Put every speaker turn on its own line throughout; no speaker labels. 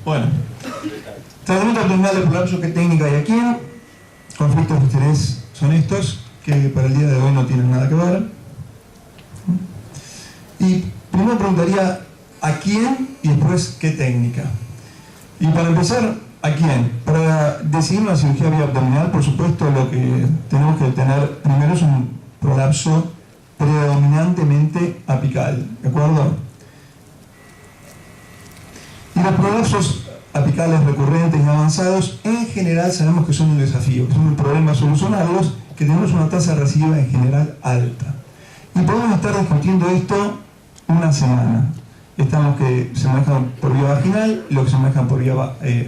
Bueno, tratamiento abdominal de prolapso, ¿qué técnica hay aquí? Conflictos de interés son estos, que para el día de hoy no tienen nada que ver. Y primero preguntaría ¿a quién? Y después ¿qué técnica? Y para empezar, ¿a quién? Para decidir una cirugía vía abdominal, por supuesto, lo que tenemos que tener primero es un prolapso predominantemente apical, ¿de acuerdo? Y los prolapsos apicales recurrentes y avanzados, en general sabemos que son un desafío, que son un problema solucionarlos, que tenemos una tasa de recidiva en general alta. Y podemos estar discutiendo esto una semana. Están los que se manejan por vía vaginal y los que se manejan por vía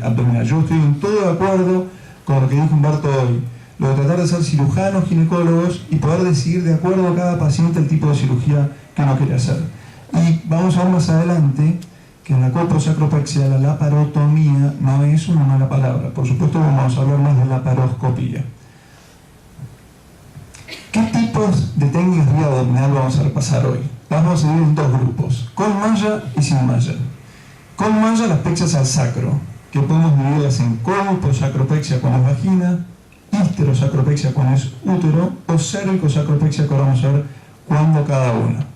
abdominal. Yo estoy en todo de acuerdo con lo que dijo Humberto hoy, lo de tratar de ser cirujanos, ginecólogos y poder decidir de acuerdo a cada paciente el tipo de cirugía que uno quiere hacer. Y vamos a ver más adelante que en la colposacropexia la laparotomía no es una mala palabra. Por supuesto vamos a hablar más de laparoscopía. ¿Qué tipos de técnicas vía abdominal vamos a repasar hoy? Las vamos a dividir en dos grupos, con malla y sin malla. Con malla las pexias al sacro, que podemos dividirlas en colposacropexia con es vagina, histerosacropexia con es útero o cervicosacropexia, que ahora vamos a ver cuándo cada una.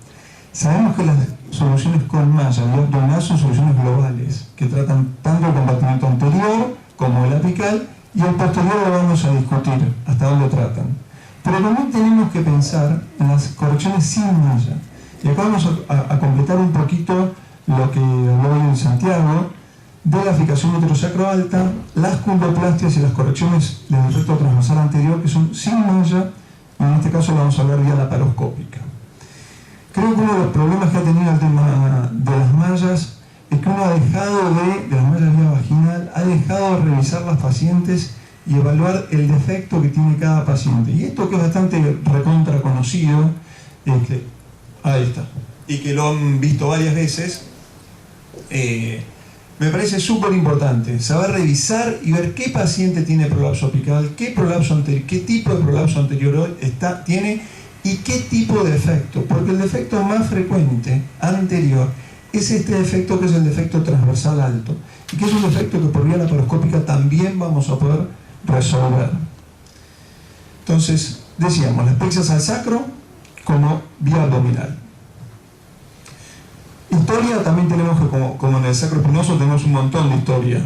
Sabemos que las soluciones con malla y abdominal son soluciones globales, que tratan tanto el compartimento anterior como el apical, y el posterior lo vamos a discutir, hasta dónde tratan. Pero también tenemos que pensar en las correcciones sin malla. Y acá vamos a completar un poquito lo que habló hoy en Santiago, de la fijación uterosacro alta, las culpoplastias y las correcciones del defecto transversal anterior, que son sin malla, y en este caso lo vamos a hablar vía laparoscópica. Creo que uno de los problemas que ha tenido el tema de las mallas es que uno ha dejado de las mallas vía vaginal, ha dejado de revisar las pacientes y evaluar el defecto que tiene cada paciente. Y esto que es bastante recontra conocido, ahí está, y que lo han visto varias veces, me parece súper importante saber revisar y ver qué paciente tiene prolapso apical, qué tipo de prolapso anterior tiene y qué tipo de defecto, porque el defecto más frecuente anterior es este defecto, que es el defecto transversal alto, y que es un defecto que por vía laparoscópica también vamos a poder resolver. Entonces, decíamos, las pexias al sacro como vía abdominal. Historia también tenemos que, como en el sacro espinoso, tenemos un montón de historia.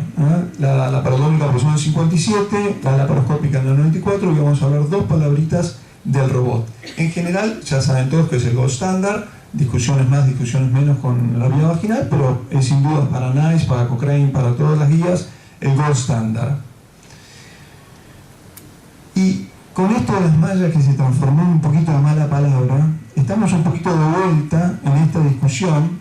La laparotómica por en el 57, la laparoscópica en el 94, y vamos a hablar dos palabritas del robot. En general, ya saben todos que es el gold standard, discusiones más, discusiones menos con la vía vaginal, pero es sin duda para NICE, para Cochrane, para todas las guías, el gold standard. Y con esto de las mallas, que se transformó en un poquito de mala palabra, estamos un poquito de vuelta en esta discusión,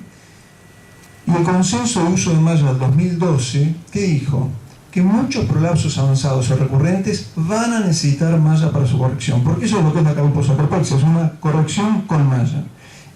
y el consenso de uso de malla del 2012, ¿qué dijo? Que muchos prolapsos avanzados o recurrentes van a necesitar malla para su corrección, porque eso es lo que es la colposacropexia, es una corrección con malla,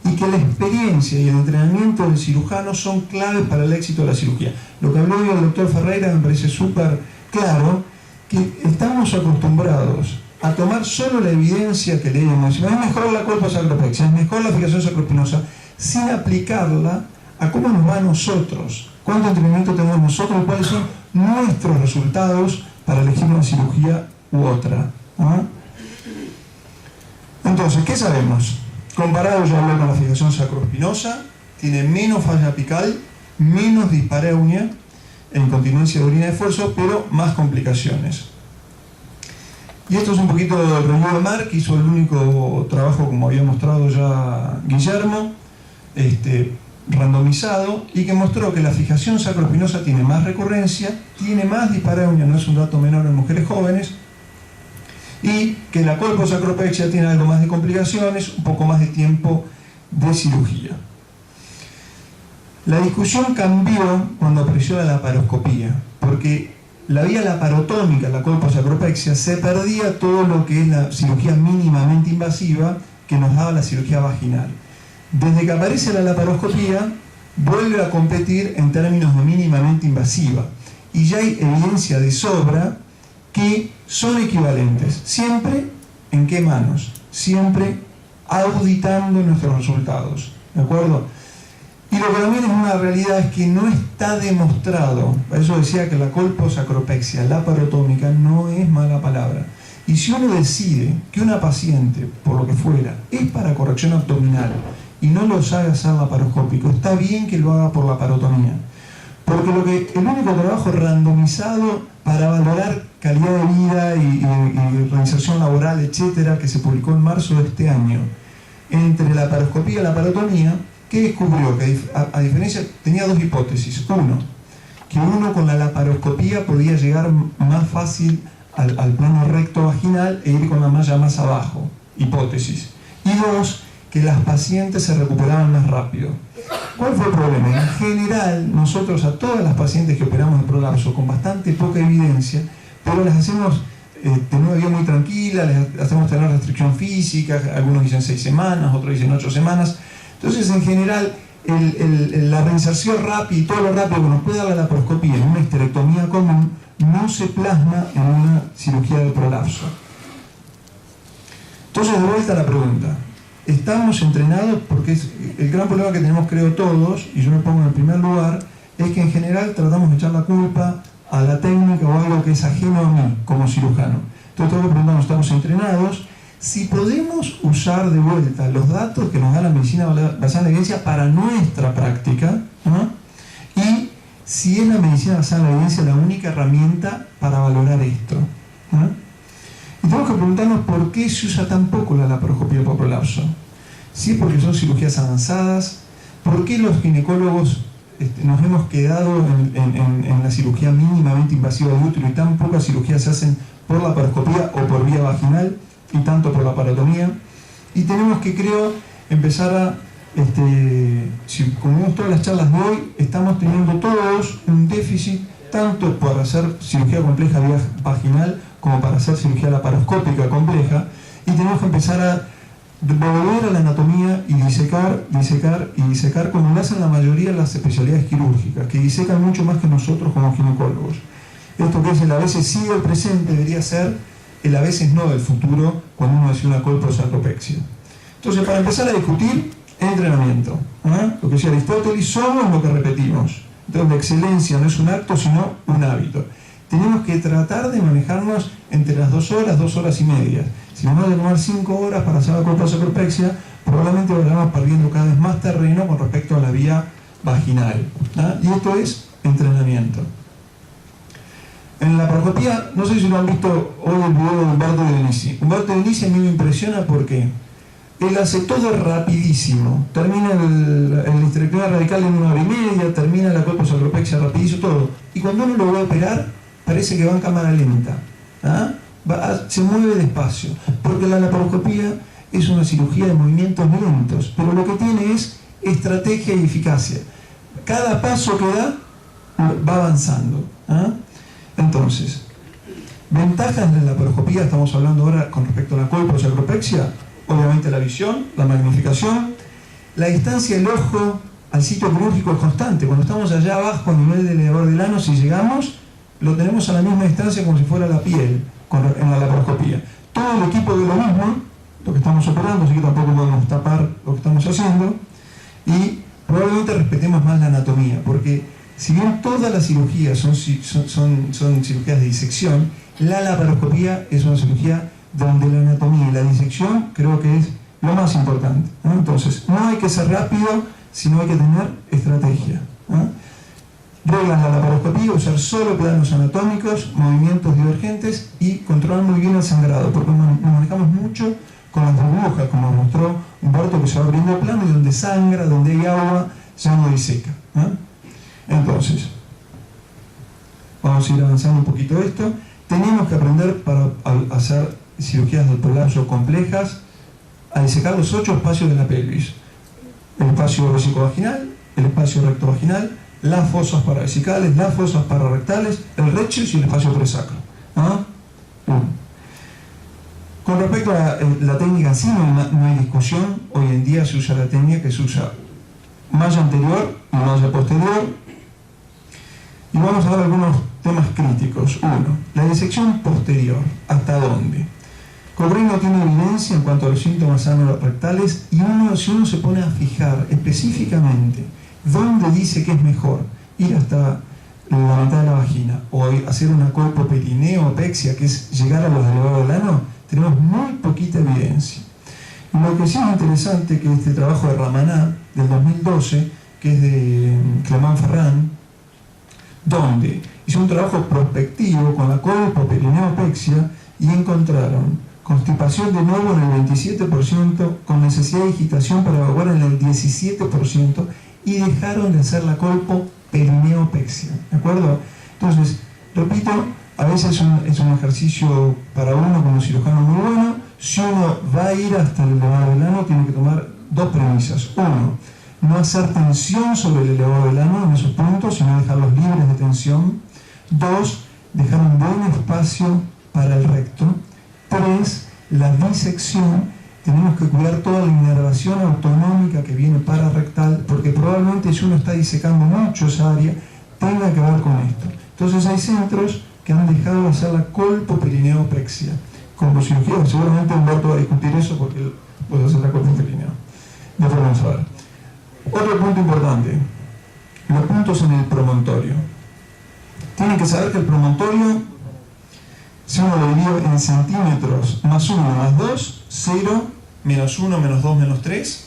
y que la experiencia y el entrenamiento del cirujano son claves para el éxito de la cirugía. Lo que habló hoy el doctor Ferreira me parece súper claro, que estamos acostumbrados a tomar solo la evidencia que leemos, es mejor la colposacropexia, es mejor la fijación sacroespinosa, sin aplicarla a cómo nos va a nosotros, cuánto entrenamiento tenemos nosotros, cuáles son nuestros resultados para elegir una cirugía u otra. Entonces, ¿qué sabemos? Comparado, ya hablé con la fijación sacroespinosa, tiene menos falla apical, menos dispareunia e incontinencia de orina de esfuerzo, pero más complicaciones. Y esto es un poquito del review de Mark, que hizo el único trabajo, como había mostrado ya Guillermo, randomizado, y que mostró que la fijación sacroespinosa tiene más recurrencia, tiene más dispareunia, no es un dato menor en mujeres jóvenes, y que la colposacropexia tiene algo más de complicaciones, un poco más de tiempo de cirugía. La discusión cambió cuando apareció la laparoscopía, porque la vía laparotómica, la colposacropexia, se perdía todo lo que es la cirugía mínimamente invasiva que nos daba la cirugía vaginal. Desde que aparece la laparoscopía, vuelve a competir en términos de mínimamente invasiva. Y ya hay evidencia de sobra que son equivalentes. ¿Siempre en qué manos? Siempre auditando nuestros resultados. ¿De acuerdo? Y lo que también es una realidad es que no está demostrado, por eso decía que la colposacropexia laparotómica no es mala palabra. Y si uno decide que una paciente, por lo que fuera, es para corrección abdominal y no lo sabe hacer laparoscópico, está bien que lo haga por laparotomía. Porque el único trabajo randomizado para valorar calidad de vida y reinserción laboral, etcétera, que se publicó en marzo de este año, entre la laparoscopía y la laparotomía, ¿qué descubrió? Que a diferencia, tenía dos hipótesis. Uno, que uno con la laparoscopía podía llegar más fácil al plano recto vaginal e ir con la malla más abajo, hipótesis. Y dos, que las pacientes se recuperaban más rápido. ¿Cuál fue el problema? En general, nosotros a todas las pacientes que operamos de prolapso con bastante poca evidencia, pero las hacemos de una vida muy tranquila, les hacemos tener restricción física, algunos dicen 6 semanas, otros dicen 8 semanas. Entonces, en general, la reinserción rápida y todo lo rápido que nos puede dar la laparoscopía en una histerectomía común no se plasma en una cirugía de prolapso. Entonces, de vuelta a la pregunta. ¿Estamos entrenados? Porque el gran problema que tenemos, creo todos, y yo me pongo en el primer lugar, es que en general tratamos de echar la culpa a la técnica o a algo que es ajeno a mí como cirujano. Entonces tengo que preguntarnos, ¿estamos entrenados? Si podemos usar de vuelta los datos que nos da la medicina basada en la evidencia para nuestra práctica, ¿no? Y si es la medicina basada en la evidencia la única herramienta para valorar esto, ¿no? Y tenemos que preguntarnos por qué se usa tan poco la laparoscopía por prolapso. Si es porque son cirugías avanzadas, por qué los ginecólogos nos hemos quedado en la cirugía mínimamente invasiva de útero y tan pocas cirugías se hacen por laparoscopía o por vía vaginal y tanto por laparotomía. Y tenemos que, creo, empezar a, si como vemos todas las charlas de hoy, estamos teniendo todos un déficit tanto para hacer cirugía compleja vía vaginal como para hacer cirugía laparoscópica compleja, y tenemos que empezar a volver a la anatomía y disecar como lo hacen la mayoría de las especialidades quirúrgicas, que disecan mucho más que nosotros como ginecólogos. Esto que es el a veces sí del presente debería ser el a veces no del futuro cuando uno hace una colposacropexia. Entonces, para empezar a discutir, entrenamiento. Lo que decía Aristóteles, somos lo que repetimos. Entonces, la excelencia no es un acto, sino un hábito. Tenemos que tratar de manejarnos entre las 2 horas, 2 horas y media. Si nos van a tomar 5 horas para hacer la colposacropexia, probablemente vayamos perdiendo cada vez más terreno con respecto a la vía vaginal. Y esto es entrenamiento. En la laparoscopía, no sé si lo han visto hoy el video de Humberto Dionisi. Humberto Dionisi a mí me impresiona porque él hace todo rapidísimo. Termina el histerectomía radical en 1 hora y media, termina la colposacropexia rapidísimo, todo. Y cuando uno lo va a operar, parece que va en cámara lenta. Se mueve despacio. Porque la laparoscopía es una cirugía de movimientos lentos, pero lo que tiene es estrategia y eficacia. Cada paso que da va avanzando. Entonces, ventajas de la laparoscopía, estamos hablando ahora con respecto a la colposacropexia, obviamente la visión, la magnificación, la distancia del ojo al sitio quirúrgico es constante. Cuando estamos allá abajo a nivel del elevador del ano, si llegamos, lo tenemos a la misma distancia como si fuera la piel en la laparoscopía. Todo el equipo de lo mismo, lo que estamos operando, así que tampoco podemos tapar lo que estamos haciendo, y probablemente respetemos más la anatomía, porque si bien todas las cirugías son cirugías de disección, la laparoscopía es una cirugía donde la anatomía y la disección creo que es lo más importante, ¿no? Entonces, no hay que ser rápido, sino hay que tener estrategia, ¿no? Reglas de la laparoscopía: usar solo planos anatómicos, movimientos divergentes y controlar muy bien el sangrado, porque nos manejamos mucho con las burbujas, como mostró Humberto, que se va abriendo el plano y donde sangra, donde hay agua, ya no diseca, ¿no? Entonces, vamos a ir avanzando un poquito esto. Tenemos que aprender para hacer cirugías de prolapso complejas a disecar los 8 espacios de la pelvis: el espacio vesicovaginal, el espacio rectovaginal, las fosas paravesicales, las fosas pararrectales, el rectus y el espacio presacro. Con respecto a la técnica en sí, no hay discusión. Hoy en día se usa la técnica que se usa malla anterior y malla posterior. Y vamos a ver algunos temas críticos. 1. La disección posterior. ¿Hasta dónde? Cochrane no tiene evidencia en cuanto a los síntomas anorrectales, y si uno se pone a fijar específicamente ¿Dónde dice que es mejor? Ir hasta la mitad de la vagina o hacer una colpoperineopexia, que es llegar a los elevados del ano. Tenemos muy poquita evidencia. Lo que sí es interesante, que este trabajo de Ramaná del 2012, que es de Clement Ferrand, donde hizo un trabajo prospectivo con la colpoperineopexia y encontraron constipación de nuevo en el 27%, con necesidad de digitación para evacuar en el 17%, y dejaron de hacer la colpoperineopexia. ¿De acuerdo? Entonces, repito, a veces es un ejercicio para uno como cirujano muy bueno. Si uno va a ir hasta el elevado del ano, tiene que tomar dos premisas. Uno, no hacer tensión sobre el elevado del ano en esos puntos, sino dejarlos libres de tensión. Dos, dejar un buen espacio para el recto. Tres, la disección. Tenemos que cuidar toda la inervación autonómica que viene pararectal, porque probablemente si uno está disecando mucho esa área, tenga que ver con esto. Entonces hay centros que han dejado de hacer la colpoperineopexia como cirugía. Seguramente Humberto va a discutir eso porque puede hacer la colpoperineo. Después vamos a ver. Otro punto importante, los puntos en el promontorio. Tienen que saber que el promontorio, si uno lo divide en centímetros, más 1, más 2, 0, menos 1, menos 2, menos 3,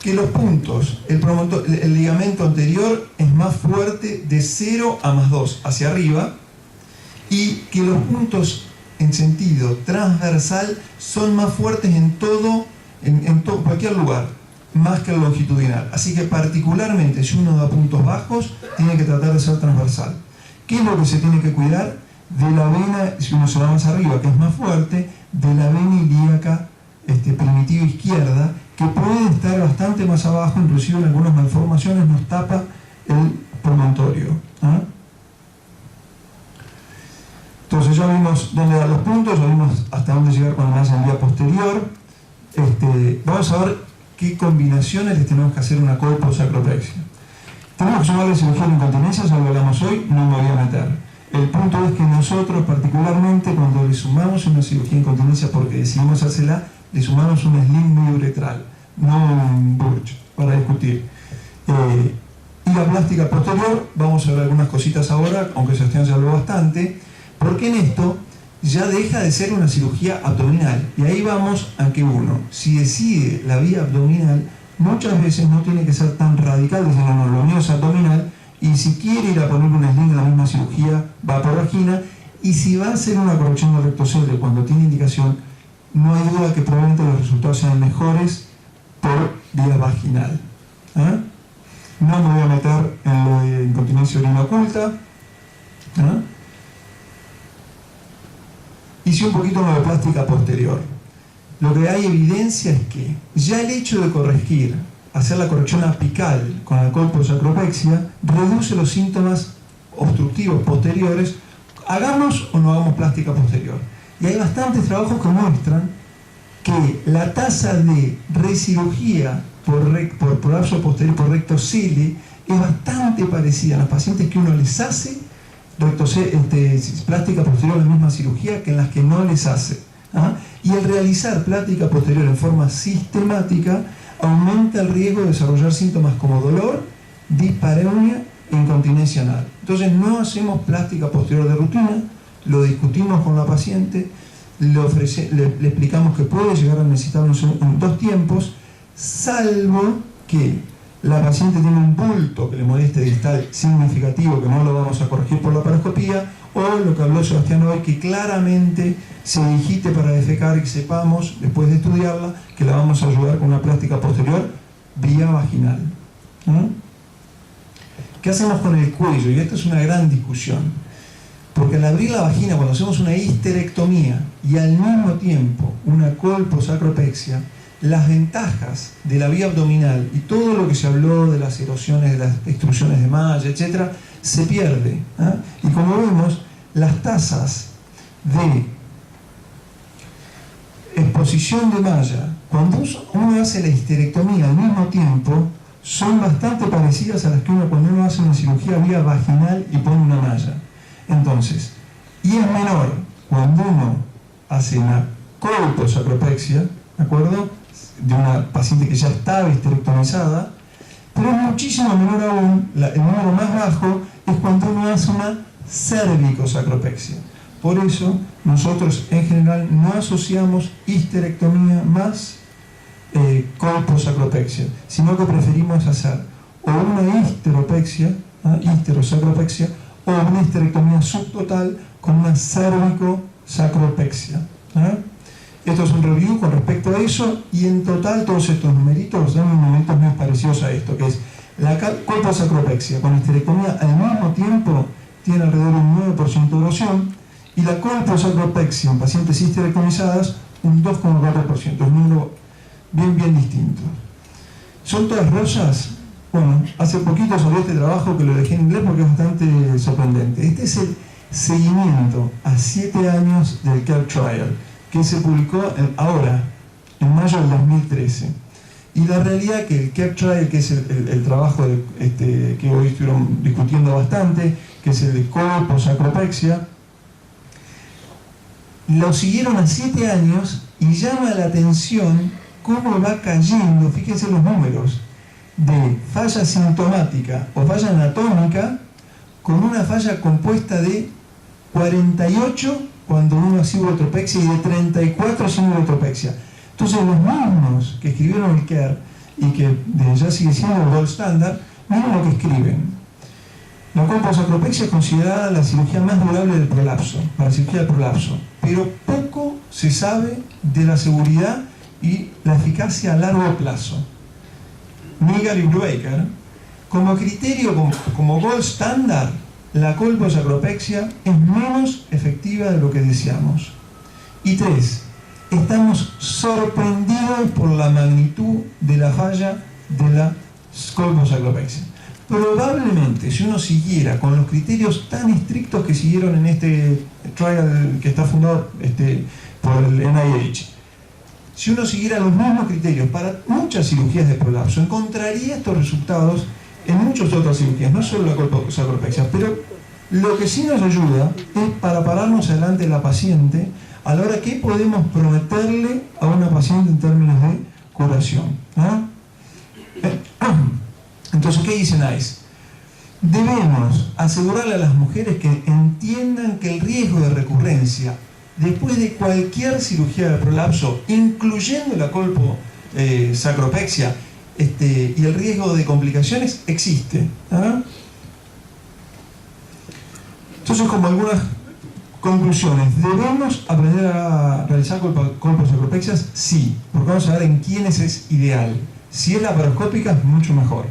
que los puntos, el ligamento anterior es más fuerte de 0 a más 2 hacia arriba, y que los puntos en sentido transversal son más fuertes en cualquier lugar, más que el longitudinal. Así que particularmente si uno da puntos bajos, tiene que tratar de ser transversal. ¿Qué es lo que se tiene que cuidar? De la vena, si uno se va más arriba, que es más fuerte, de la vena ilíaca primitiva izquierda, que puede estar bastante más abajo, inclusive en algunas malformaciones nos tapa el promontorio. ¿Ah? Entonces ya vimos dónde dar los puntos, ya vimos hasta dónde llegar con la malla en vía posterior. Vamos a ver qué combinaciones les tenemos que hacer una colposacropexia. Tenemos que sumarle cirugía de incontinencia, ya lo hablamos hoy, no me voy a meter. El punto es que nosotros particularmente cuando le sumamos una cirugía de incontinencia porque decidimos hacerla, le sumamos un sling muy uretral, no un burch, para discutir. Y la plástica posterior, vamos a ver algunas cositas ahora, aunque Sebastián ya habló bastante, porque en esto ya deja de ser una cirugía abdominal. Y ahí vamos a que uno, si decide la vía abdominal, muchas veces no tiene que ser tan radical, decir, no, lo mío es abdominal, y si quiere ir a poner un sling en la misma cirugía, va por vagina, y si va a hacer una corrección de rectocele cuando tiene indicación, no hay duda que probablemente los resultados sean mejores por vía vaginal. ¿Eh? No me voy a meter en lo de incontinencia orina oculta. ¿Eh? Hice un poquito de plástica posterior. Lo que hay evidencia es que ya el hecho de corregir, hacer la corrección apical con la colposacropexia, reduce los síntomas obstructivos posteriores, hagamos o no hagamos plástica posterior. Y hay bastantes trabajos que muestran que la tasa de recirugía por prolapso posterior por rectocele es bastante parecida a los pacientes que uno les hace plástica posterior en la misma cirugía que en las que no les hace. ¿Ah? Y el realizar plástica posterior en forma sistemática aumenta el riesgo de desarrollar síntomas como dolor, dispareunia e incontinencia anal. Entonces no hacemos plástica posterior de rutina, lo discutimos con la paciente, le explicamos que puede llegar a necesitarlo en 2 tiempos, salvo que la paciente tiene un bulto que le moleste distal significativo, que no lo vamos a corregir por la paroscopía, o lo que habló Sebastián hoy, que claramente se digite para defecar y que sepamos, después de estudiarla, que la vamos a ayudar con una plástica posterior vía vaginal. ¿Qué hacemos con el cuello? Y esta es una gran discusión, porque al abrir la vagina, cuando hacemos una histerectomía y al mismo tiempo una colposacropexia, las ventajas de la vía abdominal y todo lo que se habló de las erosiones, de las extrusiones de malla, etc., se pierde. ¿Eh? Y como vemos, las tasas de exposición de malla, cuando uno hace la histerectomía al mismo tiempo, son bastante parecidas a las que cuando uno hace una cirugía vía vaginal y pone una malla. Entonces, y es menor cuando uno hace una colposacropexia, ¿de acuerdo?, de una paciente que ya estaba histerectomizada, Pero es muchísimo menor aún, el número más bajo es cuando uno hace una cérvico-sacropexia. Por eso nosotros en general no asociamos histerectomía más colposacropexia, sino que preferimos hacer o una histeropexia, histerosacropexia, o una histerectomía subtotal con una cérvico-sacropexia. Esto es un review con respecto a eso, y en total todos estos numeritos dan numeritos muy parecidos a esto, que es la colposacropexia con histerectomía al mismo tiempo tiene alrededor de un 9% de erosión, y la colposacropexia en pacientes histerectomizadas un 2,4%, es un número bien distinto. ¿Son todas rosas? Bueno, hace poquito sobre este trabajo que lo dejé en inglés porque es bastante sorprendente. Este es el seguimiento a 7 años del CARE Trial, que se publicó ahora, en mayo del 2013. Y la realidad que el CARE Trial, que es el trabajo que hoy estuvieron discutiendo bastante, que es el de colposacropexia, lo siguieron a 7 años y llama la atención cómo va cayendo, fíjense los números, de falla sintomática o falla anatómica, con una falla compuesta de 48 cuando uno hace urotropexia y de 34 sin urotropexia. Entonces los mismos que escribieron el CARE y que ya sigue siendo el gold standard, miren lo que escriben. La colposacropexia es considerada la cirugía más durable del prolapso, para cirugía del prolapso, pero poco se sabe de la seguridad y la eficacia a largo plazo. Nigar y Brubaker, como criterio, como gold standard, la colposacropexia es menos efectiva de lo que deseamos. Y 3, estamos sorprendidos por la magnitud de la falla de la colposacropexia. Probablemente, si uno siguiera con los criterios tan estrictos que siguieron en este trial que está fundado por el NIH, si uno siguiera los mismos criterios para muchas cirugías de prolapso, encontraría estos resultados en muchas otras cirugías, no solo la colposacropexia. Pero lo que sí nos ayuda es para pararnos delante de la paciente a la hora que podemos prometerle a una paciente en términos de curación. Entonces, ¿qué dice NICE? Debemos asegurarle a las mujeres que entiendan que el riesgo de recurrencia después de cualquier cirugía de prolapso, incluyendo la colposacropexia, y el riesgo de complicaciones existe. Entonces, como algunas conclusiones, ¿debemos aprender a realizar colposacropexias? Sí, porque vamos a ver en quiénes es ideal. Si es laparoscópica, es mucho mejor.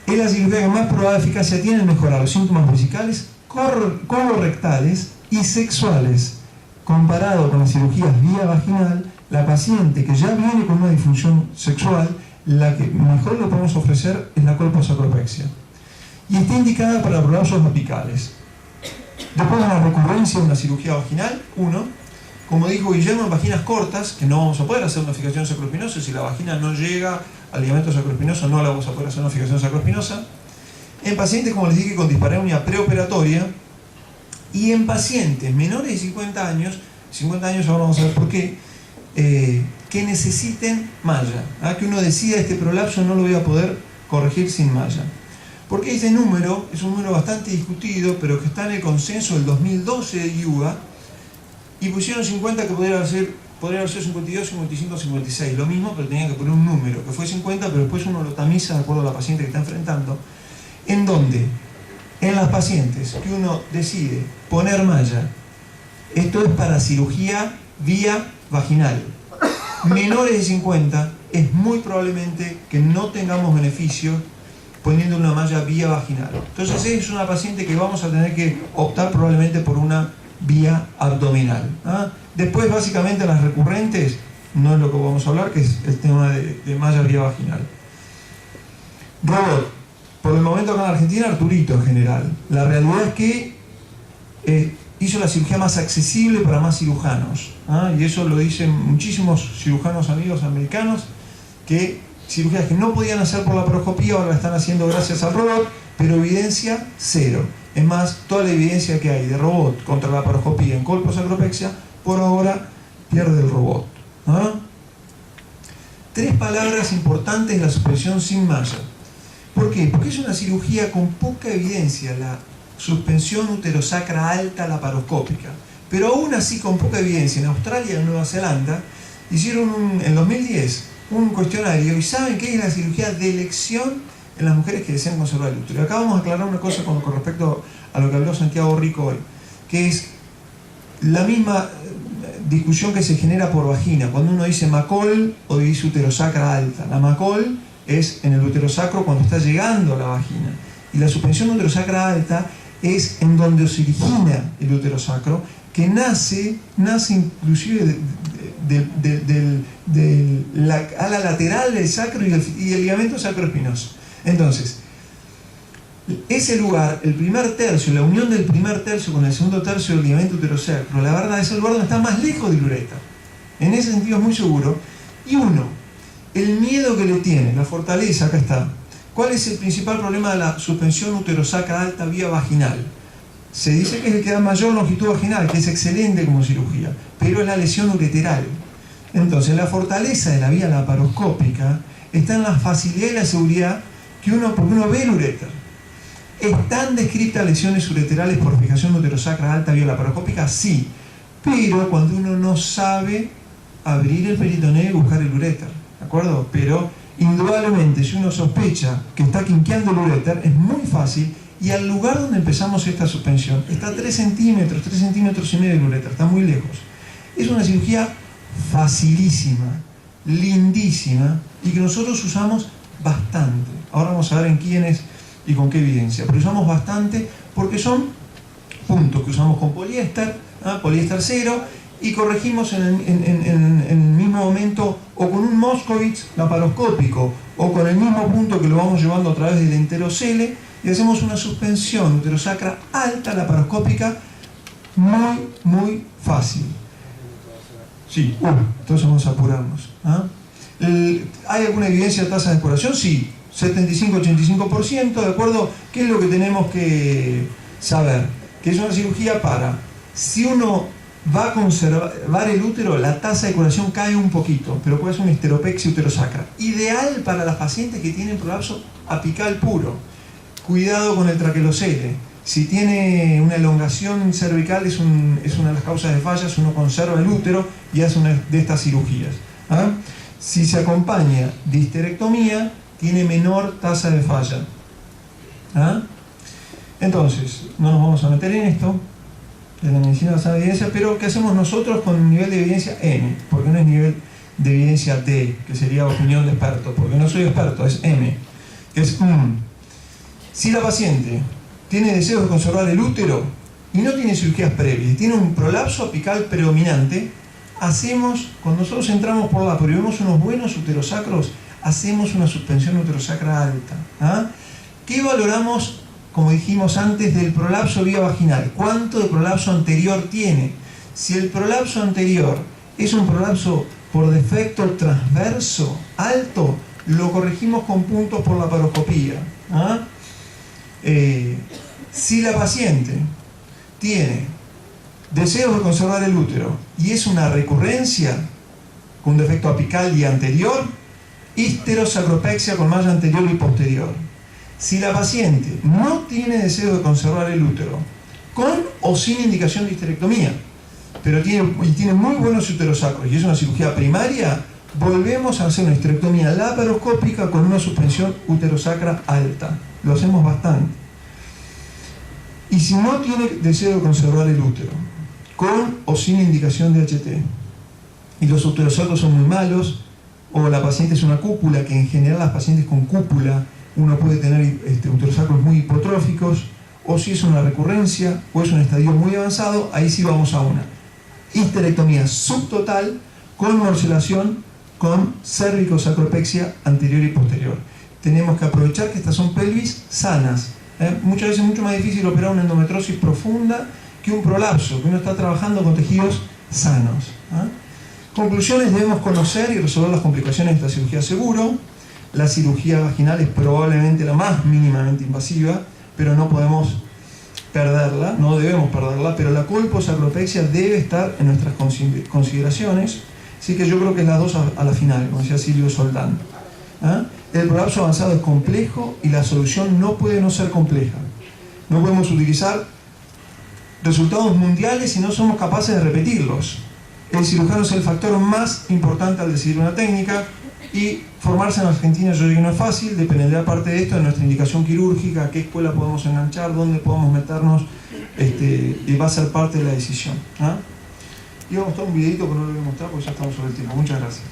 Es la cirugía que más probada eficacia tiene en mejorar los síntomas vesicales, colorectales y sexuales. Comparado con las cirugías vía vaginal, la paciente que ya viene con una disfunción sexual, la que mejor le podemos ofrecer es la colposacropexia. Y está indicada para prolapsos apicales. Después de la recurrencia de una cirugía vaginal, como dijo Guillermo, en vaginas cortas, que no vamos a poder hacer una fijación sacroespinosa, si la vagina no llega al ligamento sacroespinoso, no la vamos a poder hacer una fijación sacroespinosa. En pacientes, como les dije, con dispareunia preoperatoria, y en pacientes menores de 50 años, ahora vamos a ver por qué, que necesiten malla, que uno decida este prolapso no lo voy a poder corregir sin malla. Porque ese número es un número bastante discutido, pero que está en el consenso del 2012 de IUA, y pusieron 50 que podría ser 52, 55, 56, lo mismo, pero tenían que poner un número, que fue 50, pero después uno lo tamiza de acuerdo a la paciente que está enfrentando, en donde en las pacientes que uno decide poner malla, esto es para cirugía vía vaginal, menores de 50, es muy probablemente que no tengamos beneficio poniendo una malla vía vaginal. Entonces es una paciente que vamos a tener que optar probablemente por una vía abdominal. Después, básicamente, las recurrentes no es lo que vamos a hablar, que es el tema de malla vía vaginal. Robot. Por el momento acá en Argentina, Arturito en general. La realidad es que hizo la cirugía más accesible para más cirujanos. Y eso lo dicen muchísimos cirujanos amigos americanos, que cirugías que no podían hacer por la laparoscopía ahora la están haciendo gracias al robot, pero evidencia cero. Es más, toda la evidencia que hay de robot contra la laparoscopía en colposacropexia, por ahora pierde el robot. 3 palabras importantes de la suspensión sin malla. ¿Por qué? Porque es una cirugía con poca evidencia, la suspensión uterosacra alta laparoscópica. Pero aún así, con poca evidencia, en Australia y en Nueva Zelanda hicieron en 2010 un cuestionario y saben que es la cirugía de elección en las mujeres que desean conservar el útero. Y acá vamos a aclarar una cosa con respecto a lo que habló Santiago Rico hoy, que es la misma discusión que se genera por vagina, cuando uno dice MACOL o dice uterosacra alta. La MACOL es en el uterosacro cuando está llegando a la vagina, y la suspensión uterosacra alta es en donde se origina el uterosacro, que nace inclusive a la lateral del sacro y el ligamento sacroespinoso. Entonces, ese lugar, el primer tercio, la unión del primer tercio con el segundo tercio del ligamento uterosacro, la verdad es el lugar donde está más lejos del uretra. En ese sentido es muy seguro. Y el miedo que le tiene, la fortaleza, acá está. ¿Cuál es el principal problema de la suspensión uterosacra alta vía vaginal? Se dice que es el que da mayor longitud vaginal, que es excelente como cirugía, pero es la lesión ureteral. Entonces, la fortaleza de la vía laparoscópica está en la facilidad y la seguridad porque uno ve el uréter. ¿Están descritas lesiones ureterales por fijación uterosacra alta vía laparoscópica? Sí, pero cuando uno no sabe abrir el peritoneo y buscar el uréter, ¿de acuerdo? Pero indudablemente, si uno sospecha que está quinqueando el uréter, es muy fácil, y al lugar donde empezamos esta suspensión está a 3 centímetros y medio del uréter, está muy lejos. Es una cirugía facilísima, lindísima, y que nosotros usamos bastante. Ahora vamos a ver en quiénes y con qué evidencia, pero usamos bastante porque son puntos que usamos con poliéster, poliéster 0, y corregimos en el mismo momento o con un Moscovitz laparoscópico o con el mismo punto que lo vamos llevando a través del enterocele, y hacemos una suspensión uterosacra alta laparoscópica muy fácil. Sí, entonces vamos a apurarnos. ¿Hay alguna evidencia de tasa de curación? Sí, 75-85%, ¿de acuerdo? ¿Qué es lo que tenemos que saber? Que es una cirugía si uno va a conservar el útero, la tasa de curación cae un poquito, pero puede ser una histeropexia uterosacra. Ideal para las pacientes que tienen prolapso apical puro. Cuidado con el traquelocele. Si tiene una elongación cervical, es una de las causas de fallas, uno conserva el útero y hace una de estas cirugías. Si se acompaña de histerectomía, tiene menor tasa de falla. Entonces, no nos vamos a meter en esto, de la medicina basada en evidencia, pero ¿qué hacemos nosotros con el nivel de evidencia M? Porque no es nivel de evidencia D, que sería opinión de experto, porque no soy experto, es M. Si la paciente tiene deseos de conservar el útero y no tiene cirugías previas, tiene un prolapso apical predominante, cuando nosotros entramos por la y vemos unos buenos uterosacros, hacemos una suspensión uterosacra alta. ¿Qué valoramos, como dijimos antes, del prolapso vía vaginal? ¿Cuánto de prolapso anterior tiene? Si el prolapso anterior es un prolapso por defecto transverso alto, lo corregimos con puntos por laparoscopía. Si la paciente tiene deseos de conservar el útero y es una recurrencia con defecto apical y anterior, histerosacropexia con malla anterior y posterior. Si la paciente no tiene deseo de conservar el útero, con o sin indicación de histerectomía, pero tiene muy buenos uterosacros y es una cirugía primaria, volvemos a hacer una histerectomía laparoscópica con una suspensión uterosacra alta. Lo hacemos bastante. Y si no tiene deseo de conservar el útero, con o sin indicación de HT, y los uterosacros son muy malos, o la paciente es una cúpula, que en general las pacientes con cúpula uno puede tener uterosacros muy hipotróficos, o si es una recurrencia o es un estadio muy avanzado, ahí sí vamos a una histerectomía subtotal con morcelación con cérvico-sacropexia anterior y posterior. Tenemos que aprovechar que estas son pelvis sanas. Muchas veces es mucho más difícil operar una endometriosis profunda que un prolapso, que uno está trabajando con tejidos sanos. Conclusiones: debemos conocer y resolver las complicaciones de esta cirugía seguro. La cirugía vaginal es probablemente la más mínimamente invasiva, pero no podemos perderla, no debemos perderla, pero la colposacropexia debe estar en nuestras consideraciones. Así que yo creo que es las dos a la final, como decía Silvio Soldán. ¿Ah? El prolapso avanzado es complejo y la solución no puede no ser compleja. No podemos utilizar resultados mundiales si no somos capaces de repetirlos. El cirujano es el factor más importante al decidir una técnica, y formarse en Argentina yo digo que no es fácil, dependerá parte de esto de nuestra indicación quirúrgica, a qué escuela podemos enganchar, dónde podemos meternos, y va a ser parte de la decisión. ¿Ah? Y vamos a mostrar un videito que no lo voy a mostrar porque ya estamos sobre el tiempo. Muchas gracias.